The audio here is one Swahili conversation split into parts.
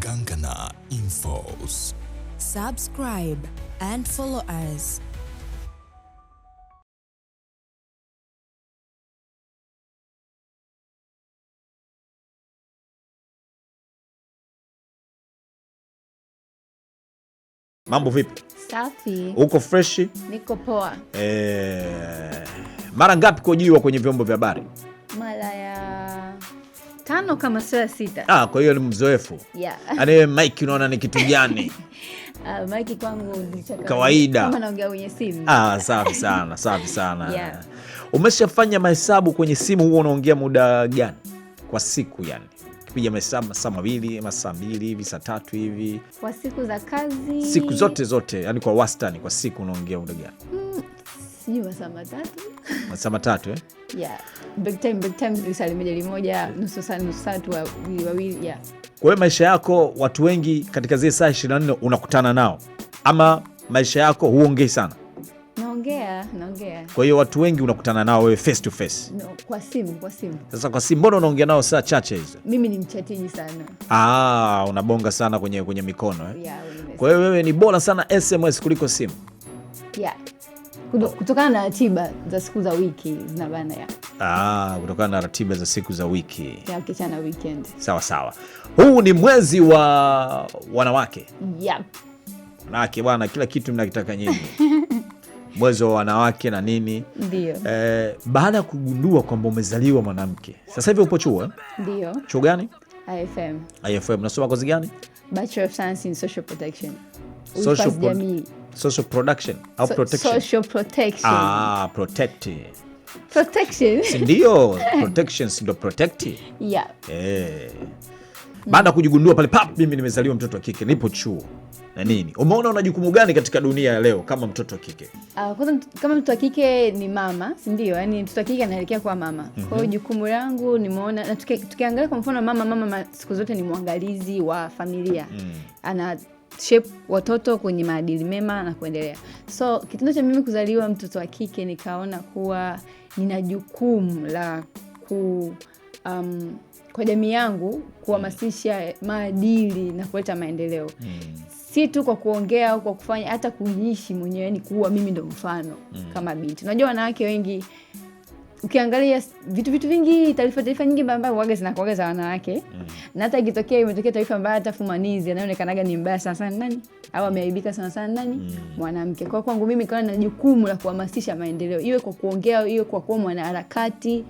Ngankana Infos. Subscribe and follow us. Mambo vipi? Safi. Uko fresh? Niko poa. Mara ngapi kujiwa kwenye vyombo vya habari? Mara ya 5 kama sio 6. Kwa hiyo ni mzoefu. Yeah. Yaani mic unaona ni kitu gani? Mic kwangu ni kawaida. Kama naongea kwenye simu. Safi sana, safi sana. Yeah. Umeshafanya mahesabu kwenye simu, huo unaongea muda gani kwa siku yani? Kipiga mahesabu masaa 2, masaa 2 hivi, saa 3 hivi. Kwa siku za kazi. Siku zote, yani kwa wastani kwa siku unaongea muda gani? Sijui masaa 3. Masaa 3 eh? Yeah. Big time risali moja, nusu saa tu wawili, yeah. Kwa hiyo maisha yako watu wengi katika zile saa 24 unakutana nao, ama maisha yako huongei sana? Naongea. Kwa hiyo watu wengi unakutana nao wewe face to face? No, kwa simu. Sasa kwa simu mbona unaongea nao saa chache hizo? Mimi ni mchatiji sana. Unabonga sana kwenye mikono eh? Yeah, kwa hiyo wewe ni bora sana SMS kuliko simu? Yeah. Kutokana na ratiba za siku za wiki zinabana ya. Kutokana na ratiba za siku za wiki. Ya kichana weekend. Sawa. Huu ni mwezi wa wanawake. Yep. Wanawake bwana, kila kitu mnakitaka nyinyi. Mwezi wa wanawake na nini? Ndio. Baada ya kugundua kwamba umezaliwa mwanamke, sasa hivi upo chuo? Ndio. Chuo gani? IFM. Unasoma kozi gani? Bachelor of Science in Social Protection. Social production au protection? Social protection. Protection. Si ndio? Protection si ndio protect? Yeah. Baada ya kujigundua pale mimi nimezaliwa mtoto wa kike, nipo chuo na nini, umeona una jukumu gani katika dunia ya leo kama mtoto wa kike? Kwanza kama mtoto wa kike ni mama, si ndio? Yaani mtoto wa kike anaelekea kuwa mama. Kwa hiyo jukumu langu nimeona, na tukiangalia kwa mfano mama siku zote ni mwangalizi wa familia. Ana shape watoto kwenye maadili mema na kuendelea. So kitendo cha mimi kuzaliwa mtoto wa kike, nikaona kuwa nina jukumu la kwa jamii yangu kuhamasisha maadili na kuleta maendeleo. Si tu kwa kuongea au kwa kufanya, hata kuishi mwenyewe, ni kuwa mimi ndo mfano kama binti. Unajua wanawake wengi ukiangalia vitu vingi, taarifa nyingi mbaya waga zinakuaga za wanawake. Na hata ikitokea imetokea taarifa mbaya, hata fumanizi anaonekanaga ni mbaya sana nani, au ameaibika sana nani, mwanamke. Kwa kwangu mimi kana na jukumu la kuhamasisha maendeleo, iwe kwa kuongea, iwe kwa kuwa mwanaharakati,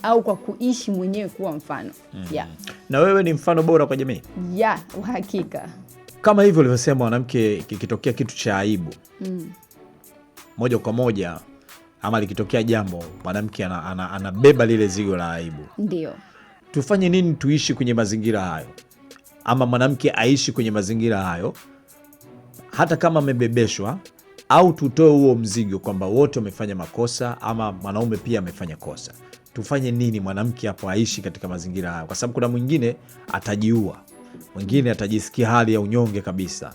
au kwa kuishi mwenyewe kuwa mfano. Yeah. Na wewe ni mfano bora kwa jamii? Yeah, uhakika. Kama hivyo ulivyosema, mwanamke kikitokea kitu cha aibu, moja kwa moja, ama likitokea jambo, mwanamke anabeba lile zigo la aibu. Ndio. Tufanye nini tuishi kwenye mazingira hayo, ama mwanamke aishi kwenye mazingira hayo hata kama amebebeshwa, au tutoe huo mzigo kwamba wote wamefanya makosa, ama mwanaume pia amefanya kosa? Tufanye nini mwanamke hapo aishi katika mazingira hayo? Kwa sababu kuna mwingine atajiua, mwingine atajisikia hali ya unyonge kabisa.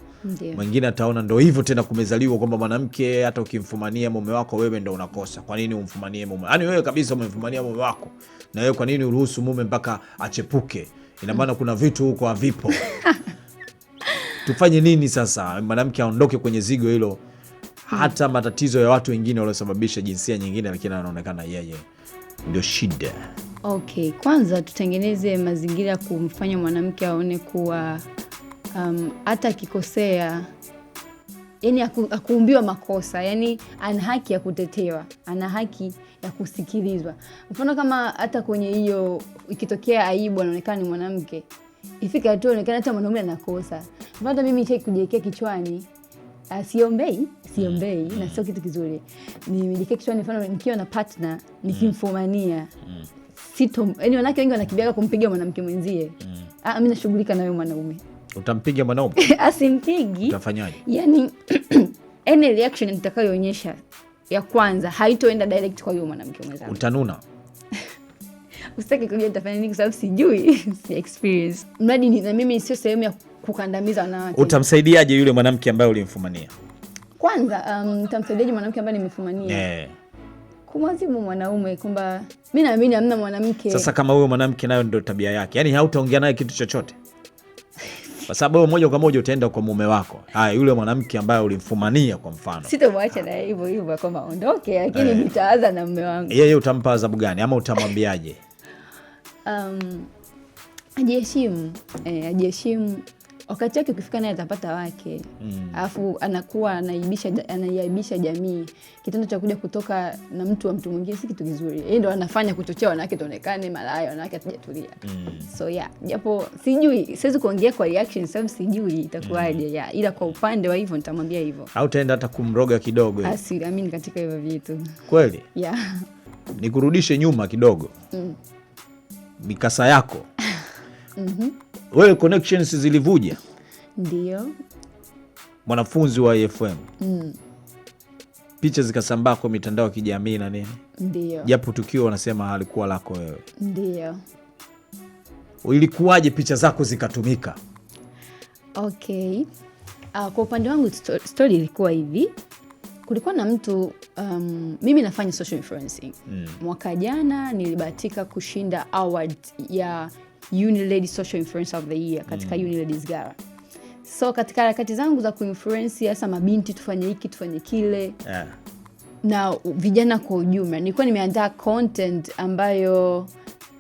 Mwingine ataona ndo hivyo tena kumezaliwa kwamba mwanamke hata ukimfumania mume wako wewe ndo unakosa. Kwa nini umfumanie mume? Yaani wewe kabisa umemfumania mume wako, na wewe kwa nini uruhusu mume mpaka achepuke? Ina maana kuna vitu huko havipo. Tufanye nini sasa mwanamke aondoke kwenye zigo hilo, hata matatizo ya watu wengine waliosababisha jinsia nyingine, lakini anaonekana yeye ndio shida? Okay, kwanza tutengeneze mazingira ya kumfanya mwanamke aone kuwa hata akikosea, yani akuumbiwa makosa, yani ana haki ya kutetewa, ana haki ya kusikilizwa. Mfano kama hata kwenye hiyo ikitokea aibu anaonekana ni mwanamke, ifika hatua anaonekana hata mwanaume anakosa. Hata mimi nicheki kujiwekea kichwani, siombei na sio kitu kizuri. Nimejiwekea kichwani, mfano nikiwa na partner nikimfumania, yani wanawake wengi wanakibiaga kumpiga mwanamke mwenzie. Mimi nashughulika na wewe mwanaume. Utampiga mwanaume? Asimpigi. Utafanyaje? Yani any reaction nitakayoonyesha ya kwanza haitoenda direct kwa huyo mwanamke mwenzangu. Utanuna? Usitaki kujua nitafanya nini kwa sababu sijui, si experience. Mradi na mimi sio sehemu ya kukandamiza wanawake. Utamsaidiaje yule mwanamke ambaye ulimfumania? Kwanza nitamsaidiaje mwanamke ambaye nimefumania? Kumwazibu mwanaume kwamba mimi naamini hamna mwanamke. Sasa kama huyo mwanamke nayo ndio tabia yake, yani hautaongea naye kitu chochote? Kwa sababu wewe moja kwa moja utaenda kwa mume wako. Haya, yule mwanamke ambaye ulimfumania kwa mfano. Sitomwacha na hivyo hivyo kama aondoke, lakini nitaanza na mume wangu. Yeye utampa adhabu gani ama utamwambiaje? Ajiheshimu. Wakati wake ukifika naye atapata wake. Alafu anakuwa anaiaibisha jamii. Kitendo cha kuja kutoka na mtu wa mtu mwingine si kitu kizuri. Yeye ndo anafanya kuchochea wanawake tuonekane malaya, wanawake hatujatulia. So japo sijui, siwezi kuongea kwa reaction sababu sijui itakuwaje. Ila kwa upande wa hivyo nitamwambia hivyo. Au utaenda hata kumroga kidogo? Asiamini katika hivyo vitu. Kweli? Nikurudishe nyuma kidogo. Mikasa yako. Wewe connections zilivuja? Ndio. Mwanafunzi wa IFM. Picha zikasambaa kwa mitandao ya kijamii na nini? Ndio. Japo tukio wanasema halikuwa lako wewe. Ndio. Ilikuwaje picha zako zikatumika? Okay. Kwa upande wangu story ilikuwa hivi. Kulikuwa na mtu, mimi nafanya social influencing. Mwaka jana nilibahatika kushinda award ya Unilady Social Influencer of the Year katika Uniladies Gala. So katika harakati zangu za kuinfluence hasa mabinti tufanye hiki tufanye kile na vijana kwa ujumla, nilikuwa nimeandaa content ambayo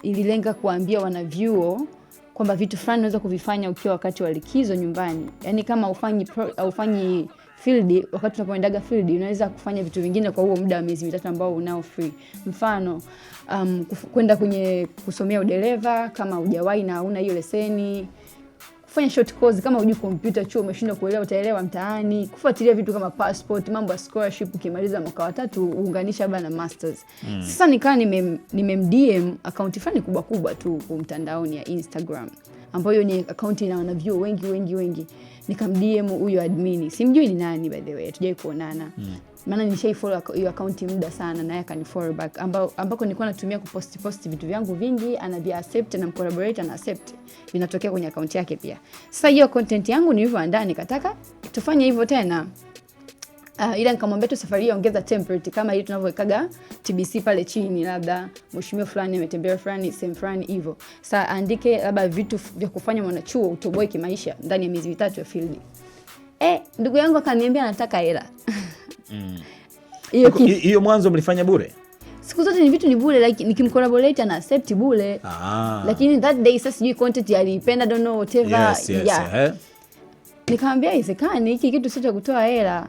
ililenga kuambia wanavyuo kwamba vitu fulani unaweza kuvifanya ukiwa wakati wa likizo nyumbani. Yaani kama ufanyi field, wakati unapoendaga field unaweza kufanya vitu vingine kwa huo muda wa miezi 3 ambao unao free. Mfano kwenda kwenye kusomea udereva kama hujawahi na huna hiyo leseni, kufanya short course kama hujui kompyuta chuo umeshindwa kuelewa utaelewa mtaani, kufuatilia vitu kama passport, mambo ya scholarship ukimaliza mwaka wa 3 uunganisha bana masters. Sasa nikaa nimemdm account fulani kubwa tu kwa mtandaoni ya Instagram ambayo ni account ina wanavyuo wengi. Nikamdm huyo admin. Simjui ni nani by the way, hatujai kuonana. Maana nilishaifollow hiyo account muda sana na yeye akanifollow back ambako nilikuwa natumia kupost vitu vyangu vingi, anavia accept na collaborate na accept. Vinatokea kwenye account yake pia. Sasa hiyo content yangu nilivyoandaa nikataka tufanye hivyo tena. Ila nikamwambia tu safari ongeza template kama hii tunavyowekaga TBC pale chini, labda mheshimiwa fulani ametembea fulani sehemu fulani hivyo. Sasa andike labda vitu vya kufanya mwanachuo utoboe kimaisha ndani ya miezi 3 ya field. Ndugu yangu akaniambia anataka hela. Hiyo mwanzo mlifanya bure? Siku zote ni vitu ni bure, like nikimcollaborate na accept bure. Lakini that day sasa sijui content alipenda, don't know whatever. Nikamwambia isekani hiki kitu sio cha kutoa hela.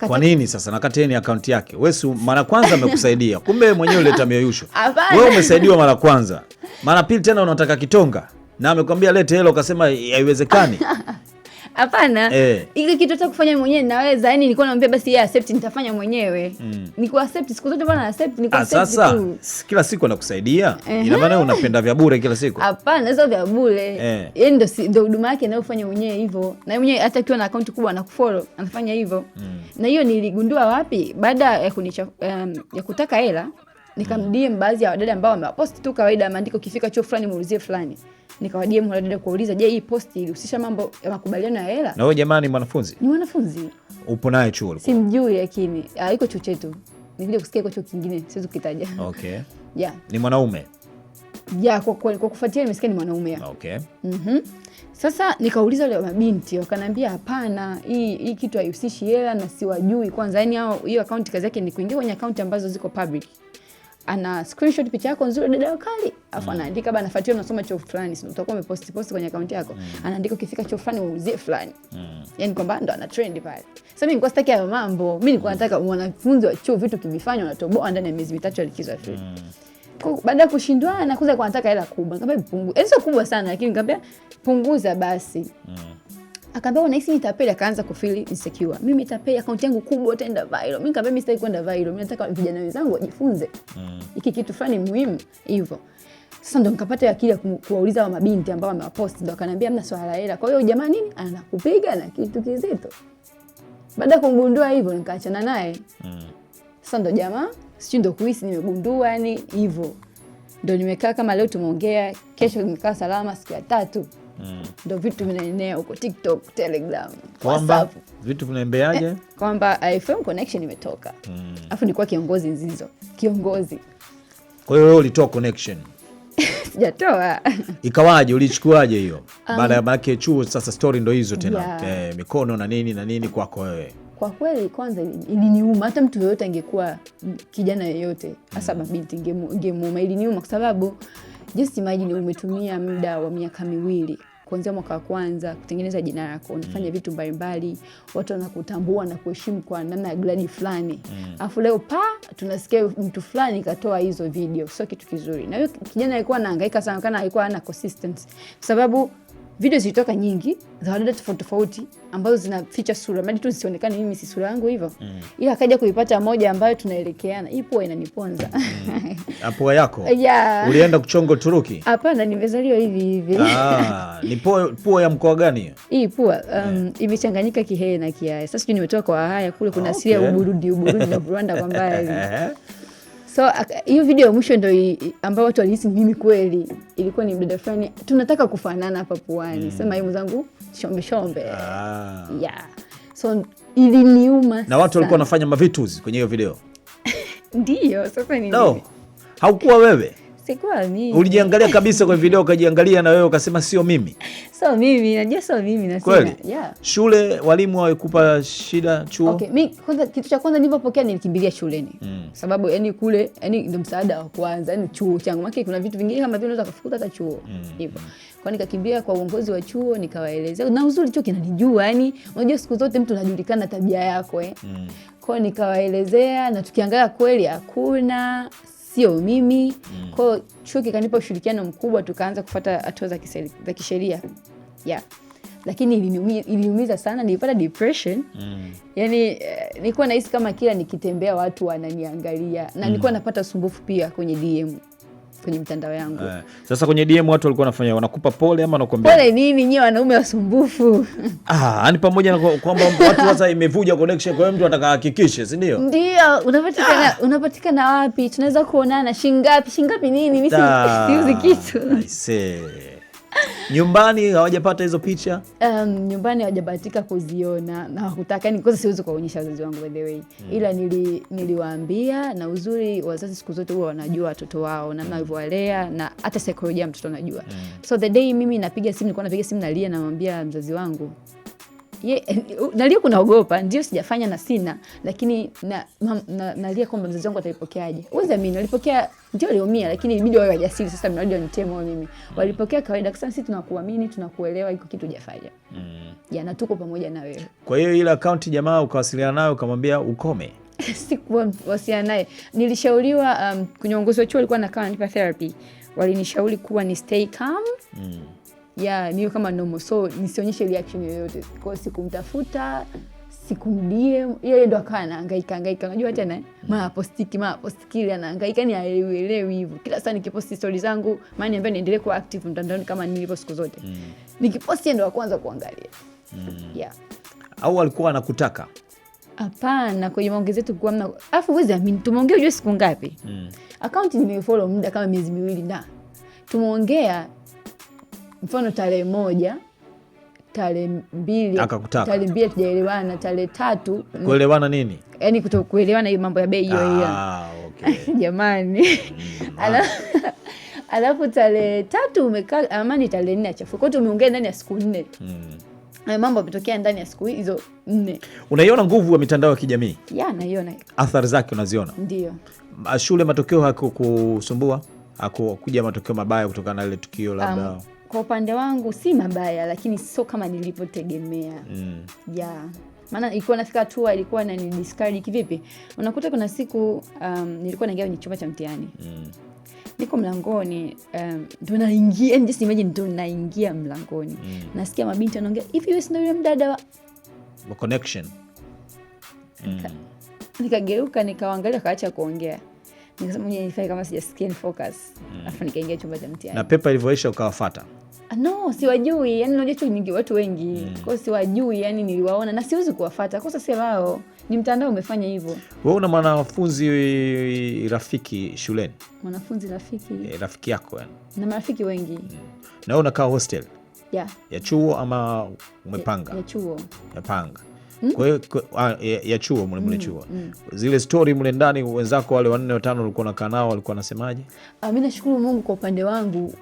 Kwa nini sasa nakateni account yake? Wewe mara kwanza amekusaidia. Kumbe mwenyewe uleta mioyusho. Wewe umesaidiwa mara kwanza. Mara pili tena unataka kitonga. Na amekwambia lete hela ukasema haiwezekani. Hapana. Ile kitu cha kufanya mwenyewe naweza. Yaani nilikuwa naambia basi yeye accept nitafanya mwenyewe. Niko accept siku zote bwana accept niko accept. Sasa kila siku anakusaidia. Ina maana unapenda vya bure kila siku? Hapana, hizo vya bure. Yeye ndio huduma yake anayofanya mwenyewe hivyo. Na mwenyewe hata akiwa na account kubwa anakufollow, anafanya hivyo. Na hiyo niligundua wapi? Baada ya kutaka hela, nikamdm baadhi ya wadada ambao wamepost tu kawaida maandiko kifika chuo fulani muulizie fulani. Nikawadm wadada kuuliza, je, hii post ilihusisha mambo ya makubaliano ya hela? Na wewe jamani mwanafunzi? Ni mwanafunzi. Upo naye chuo ulikuwa? Simjui lakini iko chuo chetu. Nilikuja kusikia iko chuo kingine, siwezi kukitaja. Okay. Ni mwanaume? Kwa kufuatia nimesikia ni mwanaume. Okay. Sasa nikauliza wale mabinti, wakaniambia hapana, hii kitu haihusishi hela na siwajui kwanza. Yaani hiyo account kazi yake ni kuingia kwenye account ambazo ziko public. Ana screenshot picha yako nzuri dada kali, afu anaandika bana nafuatilia unasoma chuo fulani, sio utakuwa umepost kwenye account yako. Anaandika ukifika chuo fulani uuzie fulani. Yaani kwamba ndo ana trend pale. Sasa mimi nilikuwa sitaki hayo mambo. Mimi nilikuwa nataka mwanafunzi wa chuo vitu kivifanywa na toboa ndani ya miezi 3 ya likizo ya shule. Baada ya kushindwa na kuza kwa nataka hela kubwa. Nikamwambia punguza. Sio kubwa sana lakini nikamwambia punguza basi. Akaambia unahisi nitapeli, akaanza kufeel insecure. Mimi nitapeli account yangu kubwa itaenda viral. Mimi nikamwambia mimi sitaki kwenda viral. Mimi nataka vijana wenzangu wajifunze. Hiki kitu fulani muhimu hivyo. Sasa ndo nikapata akili ya kuwauliza wa mabinti ambao wamewapost, ndo akaniambia mna swala la hela. Kwa hiyo jamaa nini anakupiga na kitu kizito. Baada ya kugundua hivyo nikaachana naye. Sasa ndo jamaa sijui ndo kuhisi nimegundua yani hivyo. Ndo nimekaa kama leo tumeongea, kesho nimekaa salama siku ya 3. Ndo vitu vinaenea huko TikTok, Telegram, WhatsApp. Vitu vinaembeaje? Kwamba IFM connection imetoka. Alafu nilikuwa kiongozi Nzizo. Kiongozi. Kwa hiyo wewe ulitoa connection. sijatoa. Ikawaje, ulichukuaje hiyo? Baada ya maana chuo sasa story ndo hizo tena. Mikono na nini kwako wewe. Kwa kweli kwanza iliniuma, hata mtu yoyote angekuwa kijana yoyote hasa mabinti ingemuuma. Iliniuma kwa sababu just imagine umetumia muda wa miaka 2 kuanzia mwaka wa kwanza kutengeneza jina lako, unafanya vitu mbalimbali, watu wanakutambua na kuheshimu kwa namna ya grade fulani. Alafu leo tunasikia mtu fulani katoa hizo video, sio kitu kizuri. Na huyo kijana alikuwa anahangaika sana, kana alikuwa hana consistency. Kwa sababu video zilitoka nyingi za wadada tofauti ambazo zina feature sura, madi tu sionekane mimi si sura yangu hivyo. Ila akaja kuipata moja ambayo tunaelekeana. Hii pua inaniponza. Pua yako? Ulienda kuchonga Uturuki? Hapana, nimezaliwa hivi. Ni pua ya mkoa gani hiyo? Hii pua imechanganyika Kihehe na Kiaya. Sasa sijui nimetoka kwa haya kule kuna asili ya Uburundi na Rwanda kwa mbali. So hiyo video mwisho ndio ambayo watu walihisi mimi kweli ilikuwa ni mdada fulani tunataka kufanana hapa puani. Sema hiyo mzangu shombe. So iliniuma. Na watu walikuwa wanafanya mavituzi kwenye hiyo video. Ndio, sasa ni no. Haukuwa wewe? Sikuwa mimi. Ulijiangalia kabisa kwa video, ukajiangalia na wewe ukasema sio mimi? So mimi, najua sio mimi na sina. Shule walimu hawikupa shida chuo? Okay, mimi kwanza kitu cha kwanza nilipopokea nilikimbilia shuleni. Sababu yani kule yani ndio msaada wa kwanza, yani chuo changu. Maana kuna vitu vingine kama vile unaweza kufukuta hata chuo. Hivyo. Kwa nikakimbia kwa uongozi wa chuo nikawaelezea. Na uzuri chuo kinanijua, yani unajua siku zote mtu anajulikana tabia yako Kwa nikawaelezea na tukiangalia kweli hakuna sio mimi. Kwa chuo kikanipa ushirikiano mkubwa, tukaanza kufuata hatua za kisheria. Lakini iliniumiza sana, nilipata depression. Yani nilikuwa nahisi kama kila nikitembea watu wananiangalia na nilikuwa napata usumbufu pia kwenye DM kwenye mitandao yangu. Sasa kwenye DM watu walikuwa wanafanya wanakupa pole ama wanakuambia pole nini nyewe wanaume wasumbufu? Yani pamoja na kwamba watu sasa imevuja connection, kwa hiyo mtu anataka hakikishe, si ndio? Ndio, unapatikana wapi? Tunaweza kuonana shingapi nini? Mimi siuzi kitu. I see. Nyumbani hawajapata hizo picha? Nyumbani hawajabahatika kuziona na hakutaka, ni kwanza siwezi kuonyesha wazazi wangu by the way. Ila niliwaambia, na uzuri wazazi siku zote huwa wanajua watoto wao na wanavyowalea na hata saikolojia mtoto anajua. So the day mimi nilikuwa napiga simu nalia, namwambia mzazi wangu nalia kunaogopa, ndio sijafanya na sina, lakini nalia kwamba mzazi wangu ataipokeaje. Uweza mimi nilipokea, ndio aliumia, lakini ilibidi wawe wajasiri. Sasa mradi wanitemo mimi, walipokea kawaida, kwa sababu sisi tunakuamini, tunakuelewa, iko kitu hujafanya na tuko pamoja na wewe. Kwa hiyo ile account jamaa ukawasiliana nayo ukamwambia ukome? Sikuwasiliana naye, nilishauriwa kwenye uongozi wa chuo alikuwa anakaa ananipa therapy, walinishauri kuwa ni stay calm. Niyo kama normal, so nisionyeshe reaction yoyote. Kwa sikumtafuta, sikumdie, yeye ndo akawa anahangaika. Unajua tena postiki anahangaika, ni haelewi hivyo. Kila saa nikiposti stories zangu, maana niambia niendelee kuwa active mtandaoni kama nilivyo siku zote. Nikiposti ndo wa kwanza kuangalia. Au alikuwa anakutaka? Hapana, kwenye maongezi yetu kwa mna. Alafu wewe amini tumeongea unajua siku ngapi? Account nimefollow muda kama miezi 2 na tumeongea mfano tarehe 1, tarehe 2, akakutaka. Tarehe 2 tujaelewana, tarehe 3 kuelewana nini? Yaani kutokuelewana hiyo mambo ya bei hiyo. Okay. Jamani. Alafu tarehe 3 umekaa amani, tarehe 4 achafu. Kwa hiyo tumeongea ndani ya siku 4. Mambo yametokea ndani ya siku hizo 4. Unaiona nguvu ya mitandao ya kijamii? Naiona. Athari zake unaziona? Ndio. Shule matokeo hakukusumbua? Hakukuja matokeo mabaya kutokana na ile tukio labda? Kwa upande wangu si mabaya, lakini sio kama nilivyotegemea. Maana ilikuwa nafika hatua ilikuwa inani-discourage kivipi? Unakuta kuna siku nilikuwa naingia kwenye chumba cha mtihani. Niko mlangoni, ndo naingia, just imagine ndo naingia mlangoni. Nasikia mabinti wanaongea, "Hivi wewe ndio yule mdada wa connection?" Nikageuka nikawaangalia, kaacha kuongea. Nikasema mwenye nifanye kama sijasikia, ni focus. Alafu nikaingia chumba cha mtihani. Na pepa ilivyoisha ukawafuata? No, siwajui. Yaani unajua chuo nyingi watu wengi. Kwa hiyo siwajui, yani niliwaona na siwezi kuwafuata. Kwa sababu wao ni mtandao umefanya hivyo. Wewe una mwanafunzi rafiki shuleni? Mwanafunzi rafiki? Rafiki yako yani? Na marafiki wengi. Na wewe unakaa hostel? Ya chuo ama umepanga? Ya chuo. Yapanga. Kwa hiyo ya chuo mle chuo. Zile story mle ndani wenzako wale 4 5 walikuwa nakaa nao walikuwa wanasemaje? Mimi nashukuru Mungu kwa upande wangu,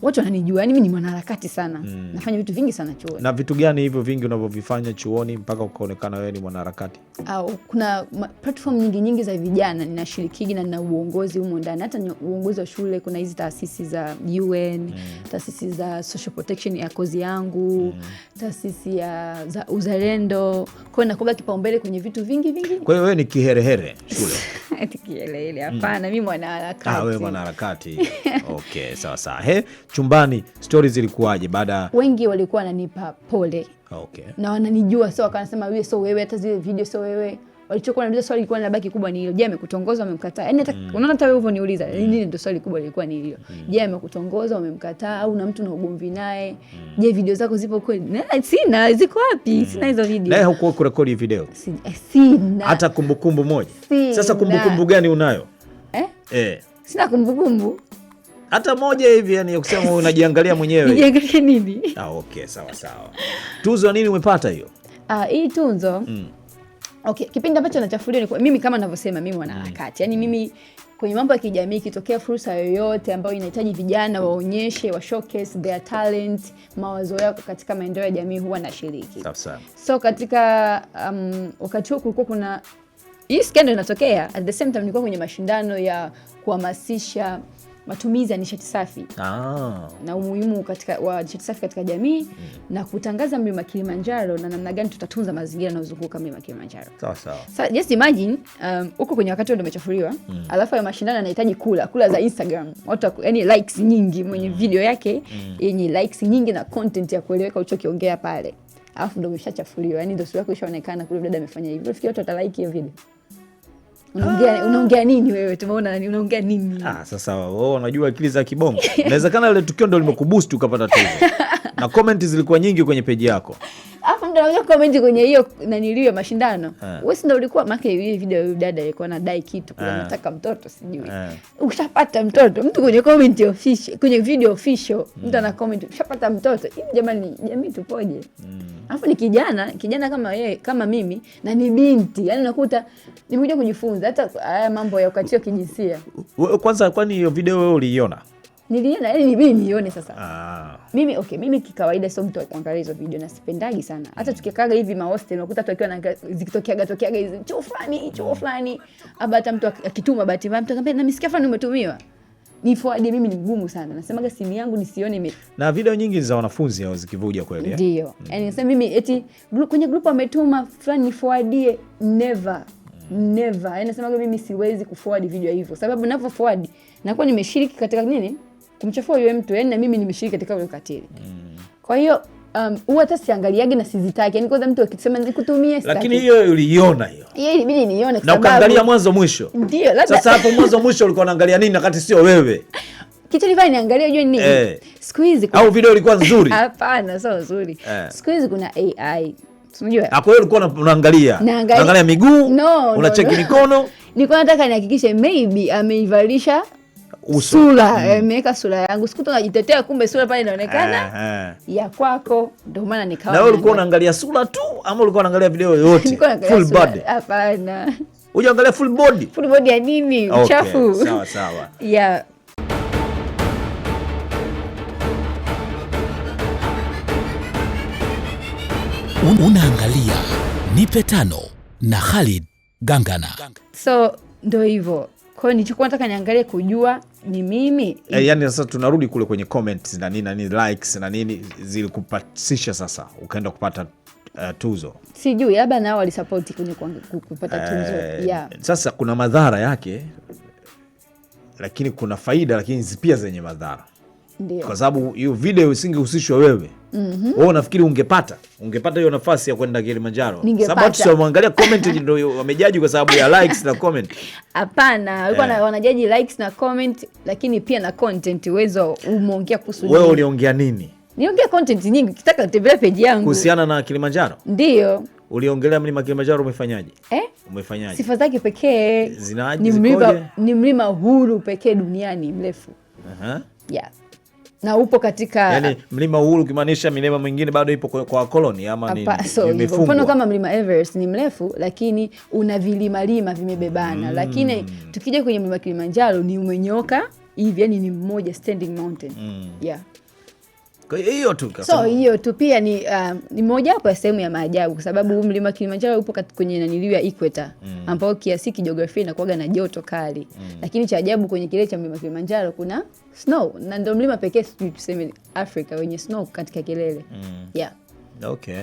watu wananijua, yani mimi ni mwanaharakati sana. Nafanya vitu vingi sana chuoni. Na vitu gani hivyo vingi unavyovifanya chuoni mpaka ukaonekana wewe ni mwanaharakati? Kuna platform nyingi za vijana ninashiriki na nina uongozi humo ndani. Hata uongozi wa shule, kuna hizi taasisi za UN, taasisi za social protection ya kozi yangu, taasisi za uzalendo. Kwa hiyo nakuwa kipaumbele kwenye vitu vingi. Kwa hiyo wewe ni kiherehere shule? Eti kiherehere hapana, mimi mwanaharakati. Wewe mwanaharakati. Okay, sawa. Chumbani stories zilikuwaje baada? Wengi walikuwa wananipa pole. Okay. Na wananijua, so wakanasema wewe sio wewe, hata zile video sio wewe. Walichokuwa wananiuliza swali lilikuwa linabaki kubwa ni hilo. Je, amekutongoza au amemkataa? Yaani hata unaona hata wewe uniuliza, nini ndio swali kubwa lilikuwa ni hilo. Je, amekutongoza au amemkataa au na mtu na ugomvi naye? Je, video zako zipo kweli? Sina, ziko wapi? Sina hizo video. Na huko kurekodi video? Sina. Hata kumbukumbu moja. Sina. Sasa kumbukumbu gani unayo? Sina kumbukumbu hata moja hivi, yani kusema unajiangalia mwenyewe. Nijiangalie nini? Okay, sawa. Tuzo nini umepata hiyo? Hii tuzo. Okay, kipindi ambacho nachafuliwa mimi kama ninavyosema mimi mwanaharakati. Yaani mimi kwenye mambo ya kijamii kitokea fursa yoyote ambayo inahitaji vijana waonyeshe, wa showcase their talent, mawazo yao katika maendeleo ya jamii huwa nashiriki. Sawa. So katika wakati huo kulikuwa kuna hii scandal inatokea, at the same time nilikuwa kwenye mashindano ya kuhamasisha matumizi ya nishati safi na umuhimu wa nishati safi katika jamii na kutangaza mlima Kilimanjaro na namna gani tutatunza mazingira yanayozunguka mlima Kilimanjaro. Sawa. So just imagine uko kwenye wakati ndio umechafuliwa, alafu ya mashindano yanahitaji kula za Instagram. Watu yani likes nyingi, mwenye video yake yenye likes nyingi na content ya kueleweka ulichokiongea pale. Alafu ndio umeshachafuliwa. Yani ndio sura yako ishaonekana kule dada amefanya hivi. Unafikiri watu watalike hiyo video? Unaongea nini wewe? Tumeona unaongea nini? Sasa wewe unajua akili za kibongo. Inawezekana ile tukio ndio limekuboost ukapata tuzo. Na comment zilikuwa nyingi kwenye page yako. Alafu ndio anakuja comment kwenye hiyo naniliyo mashindano. Wewe ndio ulikuwa maka hiyo video ya dada alikuwa anadai kitu kwa nataka mtoto sijui. Ukishapata mtoto, mtu kwenye comment official, kwenye video official, mtu ana comment ukishapata mtoto. Hivi jamani, jamii tupoje? Alafu ni kijana kama yeye, kama mimi na ni binti. Yaani unakuta nimekuja kujifunza hata haya mambo ya ukatili wa kijinsia. Kwanza kwani hiyo video wewe uliiona? Niliona, yani ni mimi nione sasa. Mimi kikawaida sio mtu wa kuangalia hizo video na sipendagi sana. Hata tukikaga hivi mahostel unakuta watu wakiwa na zikitokeaga hizi chuo fulani. Hata mtu akituma bahati mbaya mtu akamwambia na misikia fulani umetumiwa. Ni forward mimi ni mgumu sana. Nasemaga simu yangu nisione Na video nyingi za wanafunzi hao zikivuja kweli. Ndio. Yaani nasema mimi eti kwenye group ametuma fulani forwardie never. Yaani nasemaga mimi siwezi kuforward video hivyo. Sababu ninapo forward nakuwa nimeshiriki katika nini? Kumchafua yule mtu, yani na mimi nimeshiriki katika ule ukatili. Kwa hiyo huwa hata siangaliage na sizitaki. Yaani kwanza mtu akisema nikutumie sitaki. Lakini hiyo uliiona hiyo. Hiyo ilibidi nione kwa sababu na ukaangalia mwanzo mwisho. Ndio, labda sasa hapo mwanzo mwisho ulikuwa unaangalia nini wakati sio wewe? Kitu nilifanya niangalie unajua nini? Siku hizi au video ilikuwa nzuri? Hapana, sio nzuri. Siku hizi kuna AI. Unajua? Hapo wewe ulikuwa unaangalia miguu, unacheki mikono. Nilikuwa nataka nihakikishe maybe ameivalisha sura, ameweka sura yangu. Siku tunajitetea kumbe sura pale inaonekana ya kwako. Ndio maana nikaona. Na wewe ulikuwa unaangalia sura tu ama ulikuwa unaangalia video yote? Full body. Hapana. Unaangalia full body? Full body ya nini? Uchafu. Okay, sawa. Yeah. Unaangalia Nipe Tano na Khalid Gangana. So ndio hivyo. Kwa hiyo nilichokuwa nataka niangalie kujua ni mimi. Yaani sasa tunarudi kule kwenye comments na nini likes na nini zilikupatisha sasa ukaenda kupata tuzo. Sijui labda nao walisupport kwenye kupata tuzo. Yeah. Sasa kuna madhara yake lakini kuna faida, lakini pia zenye madhara. Ndio. Kwa sababu hiyo video isingehusishwa wewe. Wewe unafikiri ungepata hiyo nafasi ya kwenda Kilimanjaro? Sababu watu sio waangalia comment ndio wamejaji kwa sababu ya likes na comment. Hapana, walikuwa wanajaji likes na comment lakini pia na content. Uwezo umeongea kuhusu wewe uliongea nini? Niongea content nyingi, ukitaka tembelea page yangu. Kuhusiana na Kilimanjaro? Ndio. Uliongelea mlima Kilimanjaro umefanyaje? Umefanyaje? Sifa zake pekee. Ni mlima huru pekee duniani mrefu. Yeah. na upo katika yani mlima Uhuru kimaanisha milima mingine bado ipo kwa koloni ama ni imefungwa. Mfano kama mlima Everest ni mrefu lakini una vilima vimebebana, lakini tukija kwenye mlima Kilimanjaro ni umenyoka hivi, yani ni mmoja standing mountain. Yeah. Kwa hiyo tu hiyo tu pia ni moja hapo ya sehemu ya maajabu, kwa sababu mlima Kilimanjaro upo kwenye naniliu ya equator ambao kiasi kijiografia inakuwa na joto kali. Lakini cha ajabu kwenye kilele cha mlima Kilimanjaro kuna snow, na ndio mlima pekee tuseme Afrika wenye snow katika kilele. Yeah. Okay.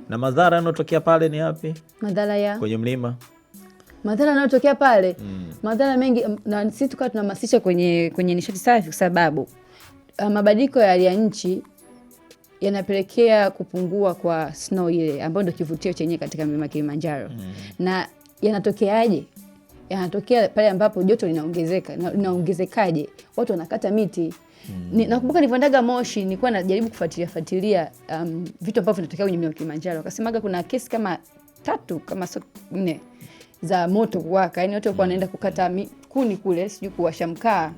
Na madhara yanayotokea pale ni yapi? Madhara ya kwenye mlima? Madhara yanayotokea pale, madhara mengi, na sisi tukawa tunahamasisha kwenye nishati safi, kwa sababu mabadiliko ya hali ya nchi yanapelekea kupungua kwa snow ile ambayo ndio kivutio chenyewe katika mlima Kilimanjaro. Na yanatokeaje? Yanatokea pale ambapo joto linaongezeka. Na linaongezekaje? Watu wanakata miti. Nakumbuka nilipoendaga Moshi nilikuwa najaribu kufuatilia vitu ambavyo vinatokea kwenye mlima Kilimanjaro. Wakasemaga kuna kesi kama 3 kama 4 za moto kuwaka. Yaani watu walikuwa wanaenda kukata kuni kule, sijui kuwasha mkaa.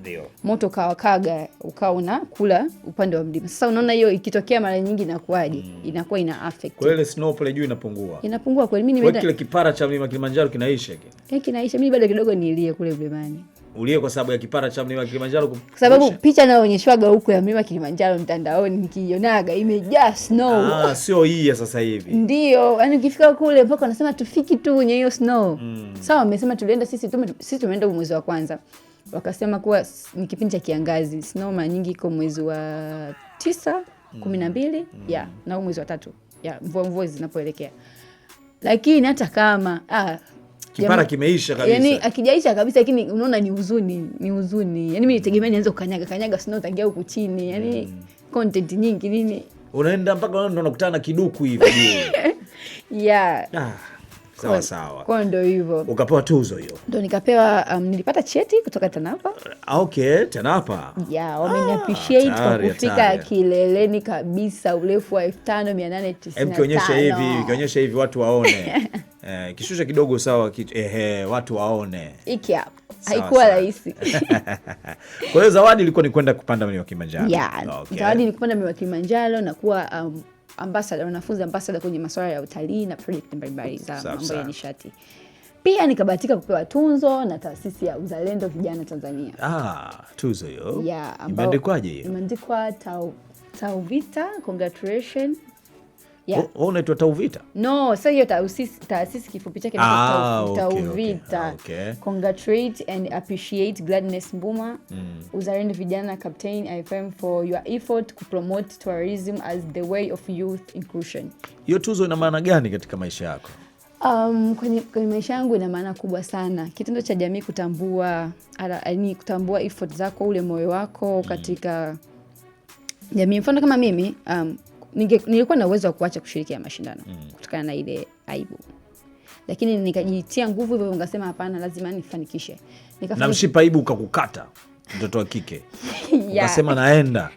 Moto kawakaga ukawa unakula upande wa mlima. Sasa unaona hiyo ikitokea mara nyingi inakuaje? Inakuwa ina affect. Kwa ile snow pale juu inapungua. Inapungua kweli. Mimi nimeenda kile kipara cha mlima Kilimanjaro kinaisha kile. Kinaisha. Mimi bado kidogo nilie kule mlimani. Ulie kwa sababu ya kipara cha mlima Kilimanjaro kwa sababu picha naonyeshwaga huko ya mlima Kilimanjaro mtandaoni nikionaga imejaa snow. Sio hii ya sasa hivi. Ndio, yani ukifika kule mpaka wanasema tufiki tu kwenye hiyo snow. Sawa, wamesema tulienda sisi tumeenda mwezi wa kwanza. Wakasema kuwa ni kipindi cha kiangazi. Snow mara nyingi iko mwezi wa 9, 12, na mwezi wa 3. Mvua zinapoelekea. Lakini hata kama kipara kimeisha kabisa. Yani akijaisha kabisa, lakini unaona ni huzuni. Yani mimi nitegemea nianze kukanyaga snow tangia huku chini. Yani content nyingi nini. Unaenda mpaka unakutana na kiduku hivi. Sawa. Kwa ndo hivyo. Ukapewa tuzo hiyo? Ndo nikapewa, nilipata cheti kutoka TANAPA. Okay, TANAPA. Wameni appreciate kwa kufika kileleni kabisa, urefu wa 5895. Kionyesha hivi watu waone. Kishusha kidogo sawa, watu waone. Iki hapo. Haikuwa rahisi. Kwa hiyo zawadi ilikuwa ni kwenda kupanda mlima Kilimanjaro. Zawadi ni kupanda mlima Kilimanjaro na kuwa wanafunzi ambassador kwenye masuala ya utalii na project mbalimbali za mambo ya nishati. Pia nikabahatika kupewa tunzo na taasisi ya Uzalendo Vijana Tanzania. Tuzo hiyo. Imeandikwaje hiyo? Imeandikwa TAUVITA, congratulations. Unaitwa TAUVITA? No, sasa hiyo taasisi kifupi chake ni TAUVITA. Congratulate and appreciate Gladness Mbuma, Uzalendo Vijana Captain IFM for your effort to promote tourism as the way of youth inclusion. Hiyo tuzo ina maana gani katika maisha yako? Kwenye maisha yangu ina maana kubwa sana. Kitendo cha jamii kutambua effort zako, ule moyo wako katika jamii. Mfano kama mimi, nilikuwa na uwezo wa kuacha kushiriki mashindano kutokana na ile aibu. Lakini nikajitia nguvu hivyo, ngasema hapana, lazima nifanikishe. Na mshipa aibu ukakukata mtoto wa kike. Ukasema naenda.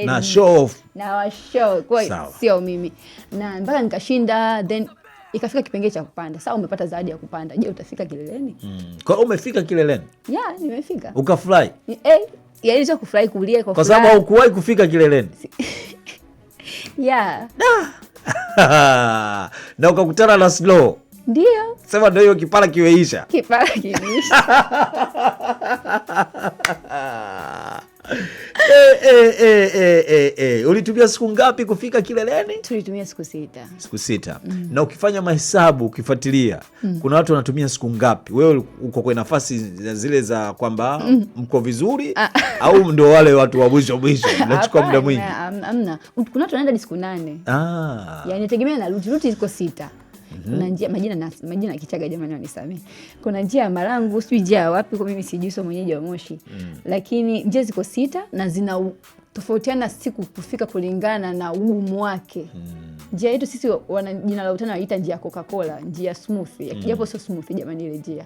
Na show off. Na show. Kwa sio mimi. Na mpaka nikashinda, then ikafika kipengele cha kupanda. Sasa umepata zawadi ya kupanda. Je, utafika kileleni? Kwa hiyo umefika kileleni? Nimefika. Ukafurahi? Yaani kufurahi kulia kwa sababu haukuwahi kufika kileleni. Na ukakutana na slow. Ndio. Sema ndio hiyo kipara kimeisha. Ulitumia siku ngapi kufika kileleni? Tulitumia siku 6. Siku 6. Na ukifanya mahesabu, ukifuatilia, kuna watu wanatumia siku ngapi? Wewe uko kwa nafasi zile za kwamba mko vizuri au ndio wale watu wa mwisho unachukua muda mwingi? Hamna. Kuna watu wanaenda siku 8. Yaani tegemea na ruti ziko 6. Kuna njia majina ya Kichaga, jamani wanisamee. Kuna njia ya Marangu, sijui njia wapi, kwa mimi sijui, sio mwenyeji wa Moshi. Lakini njia ziko 6 na zina tofautiana siku kufika kulingana na ugumu wake. Njia yetu sisi jina la utani wanaita njia Coca-Cola, njia smooth. Japo sio smooth jamani ile njia.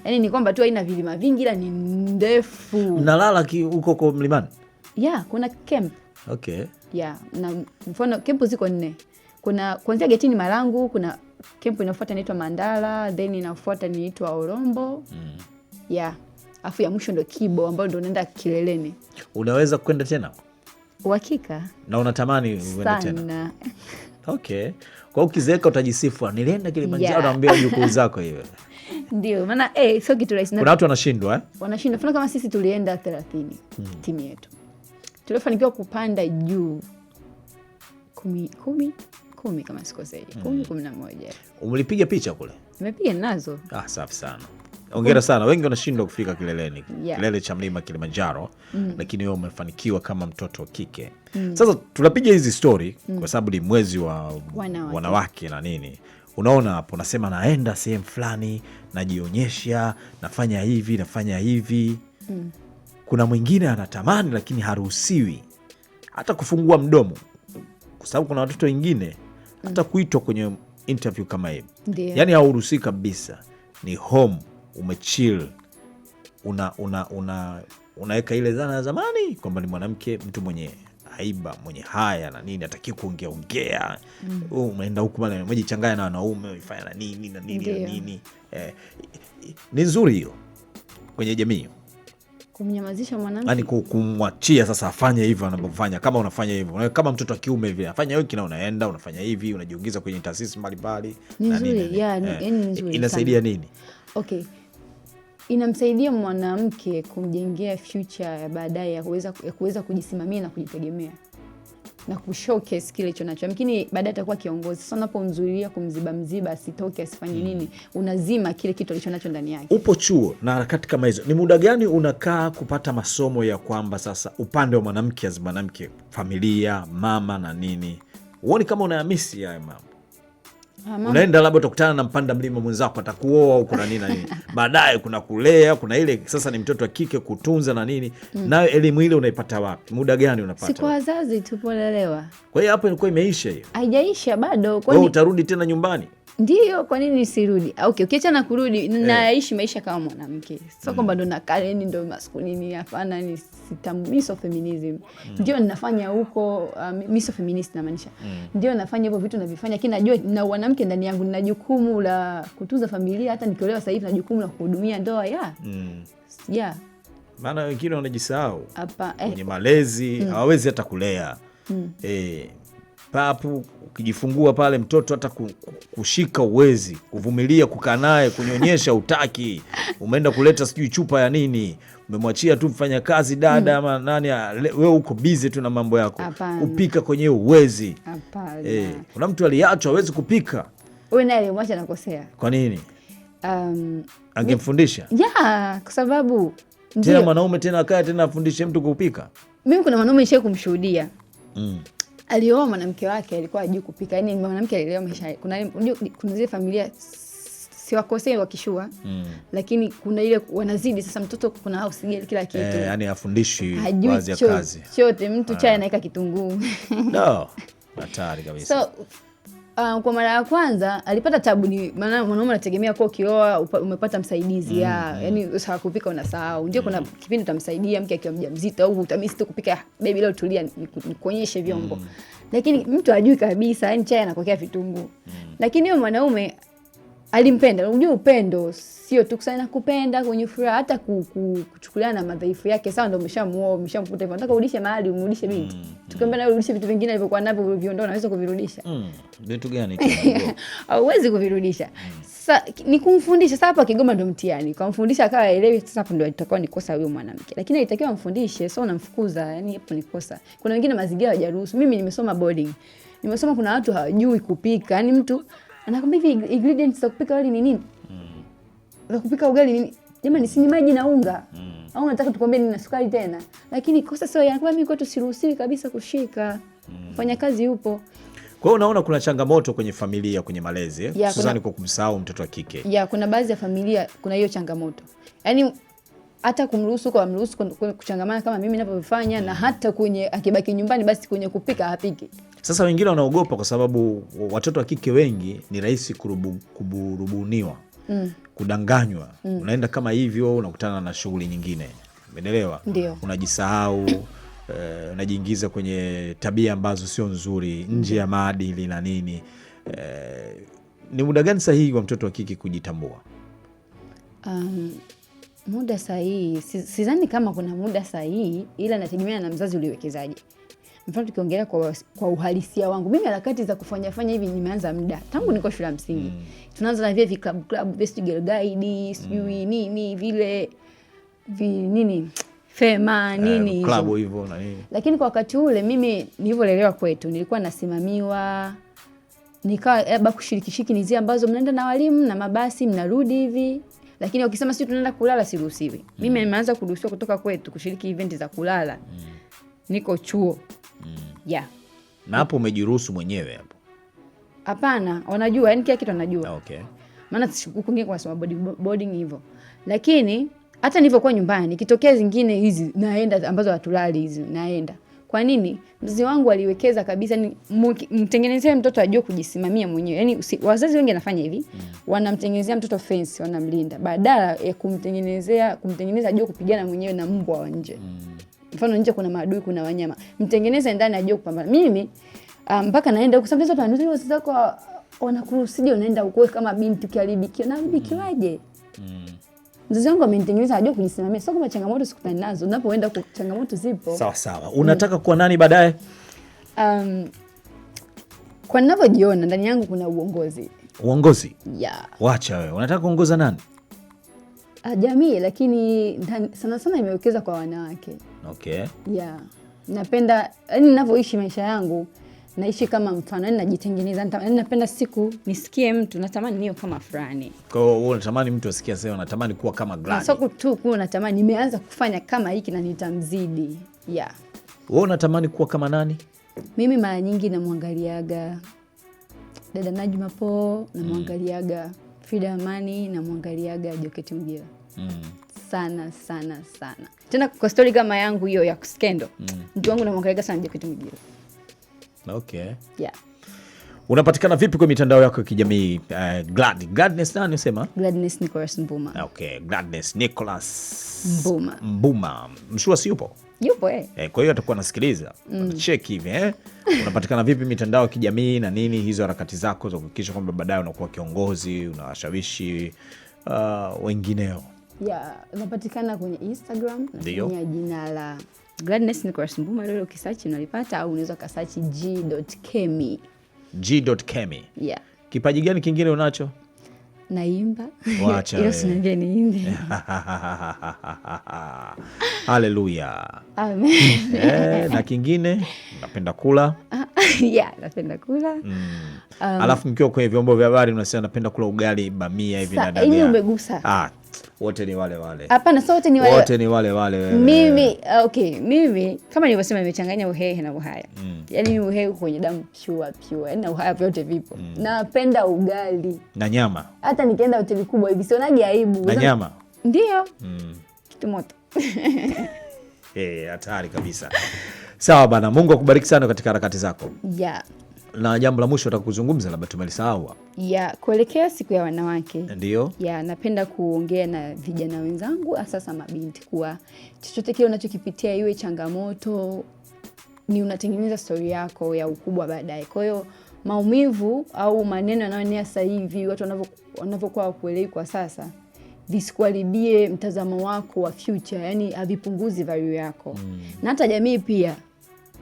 Yaani ni kwamba tu haina vilima vingi, ila ni ndefu. Mnalala huko kwa mlimani? Kuna camp. Okay. Na mfano camp ziko 4. Kuna kuanzia getini Marangu, kuna camp inafuata inaitwa Mandala, then inafuata inaitwa Orombo. Afu ya mwisho ndo Kibo ambayo ndo unaenda kileleni. Unaweza kwenda tena? Uhakika. Na unatamani uende tena? Sana. Okay. Kwa ukizeeka utajisifu, nilienda Kilimanjaro, naambia jukuu zako hiyo. Ndio, maana sio kitu rahisi. Kuna watu wanashindwa Wanashindwa. Mfano kama sisi tulienda 30 timu yetu. Tulifanikiwa kupanda juu 10 kama sikosei. 11. Umelipiga picha kule? Nimepiga nazo. Safi sana. Hongera sana. Wengi wanashindwa kufika kileleni. Yeah. Kilele cha mlima Kilimanjaro, lakini wewe umefanikiwa kama mtoto wa kike. Sasa tunapiga hizi story kwa sababu ni mwezi wa wanawake na nini. Unaona hapo nasema naenda sehemu fulani, najionyesha, nafanya hivi. Kuna mwingine anatamani lakini haruhusiwi hata kufungua mdomo, kwa sababu kuna watoto wengine hata kuitwa kwenye interview kama hivi. Yaani hauruhusi kabisa. Ni home, umechill, unaweka ile dhana ya zamani kwamba ni mwanamke, mtu mwenye haiba, mwenye haya na nini, hataki kuongea. Umeenda huku bana, umejichanganya na wanaume, umefanya na nini na nini. Ni nzuri hiyo kwenye jamii. Kumnyamazisha mwanamke. Yaani kumwachia sasa afanye hivyo anavyofanya. Kama unafanya hivyo, kama mtoto wa kiume hivi, afanya wiki na unaenda, unafanya hivi, unajiingiza kwenye taasisi mbalimbali. Ni nzuri, ni nzuri. Inasaidia nini? Okay. Inamsaidia mwanamke kumjengea future ya baadaye ya kuweza kujisimamia na kujitegemea na kushowcase kile hicho nacho. Lakini baadaye atakuwa kiongozi. Sasa unapomzuilia, kumziba asitoke, asifanye nini, unazima kile kitu alicho nacho ndani yake. Upo chuo na harakati kama hizo, ni muda gani unakaa kupata masomo ya kwamba sasa upande wa mwanamke, mwanamke, familia, mama na nini? Uone kama unahamisi haya mambo. Unaenda labda utakutana na mpanda mlima mwenzako, atakuoa au kuna nini na nini. Baadaye kuna kulea, kuna ile sasa ni mtoto wa kike kutunza na nini. Nayo elimu ile unaipata wapi? Muda gani unapata? Si kwa wazazi tupolelewa. Kwa hiyo hapo ilikuwa imeisha hiyo. Haijaisha bado. Kwa hiyo utarudi tena nyumbani? Ndiyo, kwa nini nisirudi? Okay, ukiacha na kurudi, naishi maisha kama mwanamke. Sio kwamba ndo nakale ni ndo masculinity, hapana, ni miso feminism. Ndio ninafanya huko, miso feminist namaanisha. Ndio nafanya hivyo vitu navifanya, lakini najua na mwanamke ndani yangu, nina jukumu la kutunza familia, hata nikiolewa sasa hivi na jukumu la kuhudumia ndoa. Maana wengine wanajisahau kwenye malezi, hawawezi hata kulea. Papu ukijifungua pale mtoto hata kushika uwezi, kuvumilia kukaa naye, kunyonyesha utaki. Umeenda kuleta sijui chupa ya nini, umemwachia tu mfanya kazi dada ama nani, wewe uko busy tu na mambo yako. Kupika kwenye uwezi. Kuna mtu aliachwa hawezi kupika. Wewe naye alimwacha nakosea. Kwa nini? Angemfundisha? Kwa sababu tena mwanaume tena akae tena afundishe mtu kupika. Mimi kuna mwanaume nishaye kumshuhudia. Alioa mwanamke wake alikuwa hajui kupika. Yaani mwanamke alilea maisha. Kuna zile familia si wakosei wakishua. Lakini kuna ile wanazidi sasa, mtoto kuna house girl kila kitu. Yaani afundishi baadhi ya kazi. Chote mtu chai anaweka kitunguu. No. Hatari kabisa. So kwa mara ya kwanza alipata tabu, ni maana mwanaume anategemea kwa ukioa umepata msaidizi. Yaani sawa kupika unasahau. Ndio kuna kipindi utamsaidia mke akiwa mjamzito, au utamisi tu kupika, baby leo tulia nikuonyeshe vyombo. Lakini mtu hajui kabisa, yaani chai anakokea vitunguu. Lakini yule mwanaume alimpenda. Unajua upendo sio tu kusana kupenda kwenye furaha, hata kuchukuliana na madhaifu yake. Sawa, ndio umeshamuoa, umeshamkuta hivyo, nataka urudishe mahali, umrudishe binti. Tukiambia na urudishe vitu vingine alivyokuwa navyo, viondoa, unaweza kuvirudisha. Vitu gani? Hauwezi kuvirudisha. Sasa ni kumfundisha. Sasa hapa Kigoma ndio mtihani. Kumfundisha akawa elewi, sasa hapo ndio itakuwa ni kosa huyo mwanamke. Lakini alitakiwa amfundishe, sio unamfukuza, yani hapo ni kosa. Kuna wengine mazingira hayajaruhusu. Mimi nimesoma boarding. Nimesoma kuna watu hawajui kupika. Yaani mtu anakwambia hivi ingredients za kupika wali ni nini? Za kupika ugali ni nini? Jamani, si ni maji na unga. Au unataka tukwambie nina sukari tena? Lakini kosa sio yanakuwa mimi kwetu siruhusiwi kabisa kushika. Fanya kazi yupo. Kwa hiyo unaona kuna changamoto kwenye familia, kwenye malezi, hususani kwa kumsahau mtoto wa kike. Kuna baadhi ya familia kuna hiyo changamoto. Yaani hata kumruhusu kuchangamana kama mimi ninavyofanya, na hata kwenye akibaki nyumbani basi kwenye kupika hapiki. Sasa wengine wanaogopa kwa sababu watoto wa kike wengi ni rahisi kuburubuniwa, kudanganywa. Unaenda kama hivyo, unakutana na shughuli nyingine. Umeelewa? Unajisahau, unajiingiza kwenye tabia ambazo sio nzuri, nje ya maadili na nini. Ni muda gani sahihi wa mtoto wa kike kujitambua? Muda sahihi, sidhani kama kuna muda sahihi, ila nategemea na mzazi uliwekezaje. mfano tukiongelea kwa uhalisia wangu, mimi harakati za kufanya hivi nimeanza muda tangu niko shule ya msingi. Tunaanza na vile club best girl guide, sijui nini vile nini fema nini club hivyo na nini. Lakini kwa wakati ule mimi nilivyolelewa kwetu nilikuwa nasimamiwa, nikawa labda kushirikishiki ni zile ambazo mnaenda na walimu na mabasi mnarudi hivi, lakini ukisema sisi tunaenda kulala siruhusiwi. Mimi nimeanza kuruhusiwa kutoka kwetu kushiriki event za kulala. Niko chuo. Yeah. Na hapo umejiruhusu mwenyewe hapo? Hapana, wanajua, yani kila kitu wanajua. Okay. Maana kwingine kwa sababu boarding hivyo. Lakini hata nilivyokuwa nyumbani nikitokea zingine hizi naenda ambazo hatulali hizi naenda. Kwa nini? Mzazi wangu aliwekeza kabisa ni mtengenezee mtoto ajue kujisimamia mwenyewe. Yaani wazazi wengi wanafanya hivi, wanamtengenezea mtoto fence, wanamlinda badala ya kumtengeneza ajue kupigana mwenyewe na mbwa wa nje. Mfano nje kuna maadui, kuna wanyama. Mtengeneze ndani ajue kupambana. Mimi mpaka naenda kusambia watu wanauza wazazi wako wanakurusidi unaenda huko kama binti ukiharibikiwa. Na haribikiwaje? Mzazi wangu amenitengeneza ajue kujisimamia. Sio kama changamoto sikutana nazo. Unapoenda kwa changamoto zipo. Sawa. Unataka kuwa nani baadaye? Kwa ninavyojiona ndani yangu kuna uongozi. Uongozi? Yeah. Wacha wewe. Unataka kuongoza nani? Jamii, lakini sana imewekeza kwa wanawake. Okay. Yeah. Napenda, yani ninavyoishi maisha yangu, naishi kama mfano, yani najitengeneza. Yani napenda siku nisikie mtu natamani niwe kama fulani. Kwa hiyo wewe unatamani mtu asikie sasa unatamani kuwa kama Glady. Sio tu kuwa natamani nimeanza kufanya kama hiki na nitamzidi. Yeah. Wewe unatamani kuwa kama nani? Mimi mara nyingi namwangaliaga dada Najma Po, namwangaliaga Frida Amani, namwangaliaga Joketi Mgira. Sana. Tena kwa story kama yangu hiyo ya skendo. Mtu wangu namwangaliaga sana Joketi Mgira. Okay. Yeah. Unapatikana vipi kwa mitandao yako ya kijamii? Gladness nani unasema? Gladness Nicholas Mbuma. Okay, Gladness Nicholas Mbuma. Mshua si yupo? Yupo kwa hiyo atakuwa anasikiliza. Check hivi Unapatikana vipi mitandao ya kijamii na nini hizo harakati zako za kuhakikisha kwamba baadaye unakuwa kiongozi, unawashawishi wengineo? Yeah, unapatikana kwenye Instagram natumia jina la Gladness Nicholas Mbuma, leo ukisearch unalipata, au unaweza kusearch g.kemi. G.kemi. Yeah. Kipaji gani kingine unacho? Naimba. Wacha wewe. Usiniambie niimbe. Haleluya. Amen. Na kingine napenda kula. Yeah, napenda kula. Alafu mkiwa kwenye vyombo vya habari unasema napenda kula ugali bamia hivi na dagaa. Hii umegusa. Wote ni wale. Hapana, sote ni wale. Wote ni wale. Mimi kama nilivyosema nimechanganya uhehe na uhaya. Yaani mimi uhehe kwenye damu pure. Yaani na uhaya vyote vipo. Napenda ugali. Na nyama. Hata nikienda hoteli kubwa hivi sionagi aibu. Na nyama. Ndio. Kitu moto. Hatari kabisa. Sawa bana, Mungu akubariki sana katika harakati zako. Yeah. Na jambo la mwisho nataka kuzungumza, labda tumelisahau. Yeah, kuelekea siku ya wanawake. Ndio. Yeah, napenda kuongea na vijana wenzangu, hasa mabinti, kuwa chochote kile unachokipitia iwe changamoto, ni unatengeneza story yako ya ukubwa baadaye. Kwa hiyo maumivu au maneno yanayoenea sasa hivi watu wanavyokuwa kuelewi kwa sasa, visikuharibie mtazamo wako wa future, yani havipunguzi value yako. Na hata jamii pia,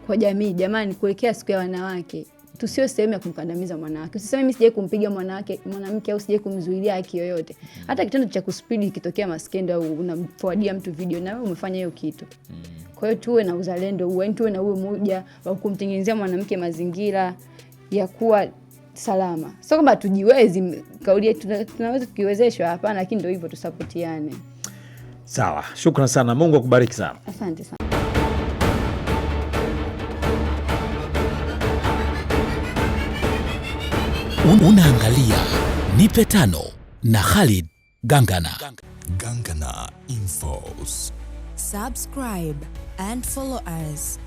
kwa jamii, jamani, kuelekea siku ya wanawake, tusio sehemu ya kumkandamiza mwanamke. Usiseme mimi sije kumpiga mwanamke au sije kumzuilia haki yoyote. Hata kitendo cha kuspeed kitokea maskendo au unamforwardia mtu video na wewe umefanya hiyo kitu. Kwa hiyo tuwe na uzalendo, tuwe na huo moja wa kumtengenezea mwanamke mazingira ya kuwa salama. Sio kwamba tujiwezi, kauli tunaweza tukiwezeshwa, hapana, lakini ndio hivyo tusapotiane. Sawa, shukrani sana. Mungu akubariki sana. Asante sana. Unaangalia Nipe Tano na Khalid Gangana. Gangana Infos. Subscribe and follow us.